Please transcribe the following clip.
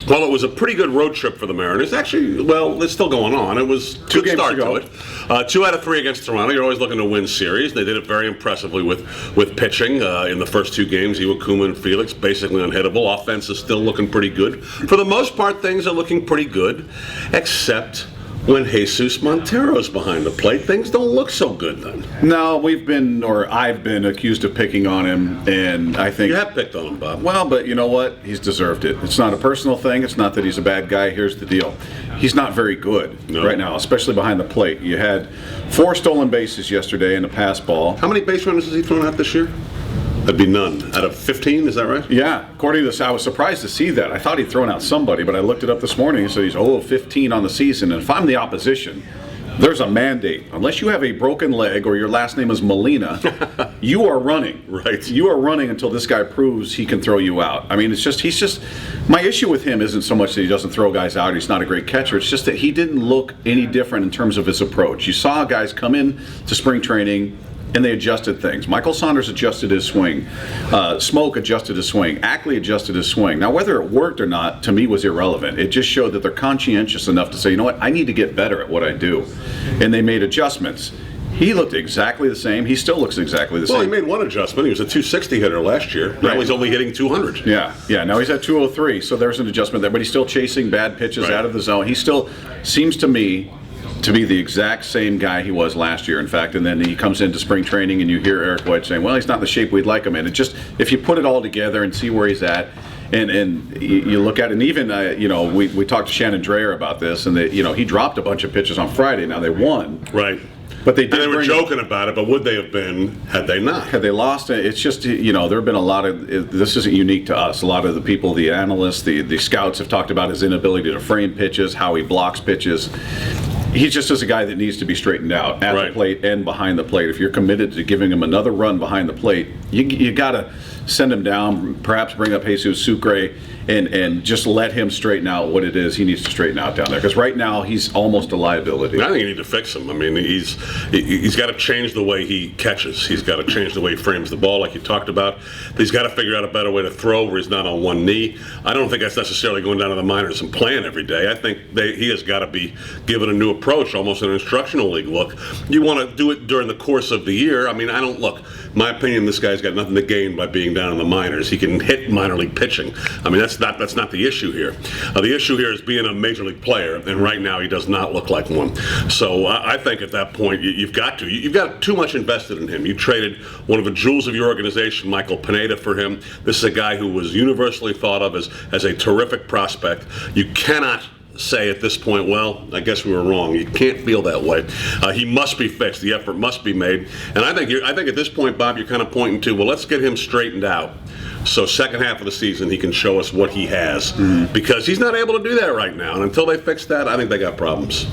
Well, it was a pretty good road trip for the Mariners. Actually, well, it's still going on. It was a good start to it. 2 out of 3 against Toronto. You're always looking to win series. They did it very impressively with pitching in the first 2 games. Iwakuma and Felix basically unhittable. Offense is still looking pretty good. For the most part, things are looking pretty good, except when Jesus Montero's behind the plate, things don't look so good then. No, I've been accused of picking on him, and I think... You have picked on him, Bob. Well, but you know what? He's deserved it. It's not a personal thing. It's not that he's a bad guy. Here's the deal. He's not very good right now, especially behind the plate. You had 4 stolen bases yesterday in a pass ball. How many base runners has he thrown out this year? That'd be none. Out of 15, is that right? Yeah. According to this, I was surprised to see that. I thought he'd thrown out somebody, but I looked it up this morning and said he's 0-15 on the season. And if I'm the opposition, there's a mandate. Unless you have a broken leg or your last name is Molina, you are running. Right. You are running until this guy proves he can throw you out. I mean, he's just, my issue with him isn't so much that he doesn't throw guys out, he's not a great catcher. It's just that he didn't look any different in terms of his approach. You saw guys come in to spring training and they adjusted things. Michael Saunders adjusted his swing. Smoke adjusted his swing. Ackley adjusted his swing. Now, whether it worked or not, to me, was irrelevant. It just showed that they're conscientious enough to say, you know what, I need to get better at what I do. And they made adjustments. He looked exactly the same. He still looks exactly the same. Well, he made one adjustment. He was a 260 hitter last year. Now he's only hitting 200. Yeah. Now he's at 203, so there's an adjustment there. But he's still chasing bad pitches out of the zone. He still seems to me to be the exact same guy he was last year, in fact. And then he comes into spring training and you hear Eric White saying, well, he's not in the shape we'd like him in. It just, if you put it all together and see where he's at, and you look at it, and even, we talked to Shannon Dreyer about this, and he dropped a bunch of pitches on Friday. Now they won. Right. But they were joking about it, but would they have been had they not? Had they lost, it's just, there have been a lot of, this isn't unique to us. A lot of the people, the analysts, the scouts have talked about his inability to frame pitches, how he blocks pitches. He just is a guy that needs to be straightened out at the plate and behind the plate. If you're committed to giving him another run behind the plate, you got to send him down, perhaps bring up Jesus Sucre, and just let him straighten out what it is he needs to straighten out down there. Because right now, he's almost a liability. I think you need to fix him. I mean, he's got to change the way he catches. He's got to change the way he frames the ball, like you talked about. He's got to figure out a better way to throw where he's not on one knee. I don't think that's necessarily going down to the minors and playing every day. I think he has got to be given a new approach, almost an instructional league look. You want to do it during the course of the year. I mean, my opinion, this guy's got nothing to gain by being down in the minors. He can hit minor league pitching. I mean, that's not the issue here. The issue here is being a major league player, and right now he does not look like one. So I think at that point you've got too much invested in him. You traded one of the jewels of your organization, Michael Pineda, for him. This is a guy who was universally thought of as a terrific prospect. You cannot say at this point, well, I guess we were wrong. You can't feel that way. He must be fixed. The effort must be made. And I think at this point, Bob, you're kind of pointing to, well, let's get him straightened out. So second half of the season, he can show us what he has. Because he's not able to do that right now. And until they fix that, I think they got problems.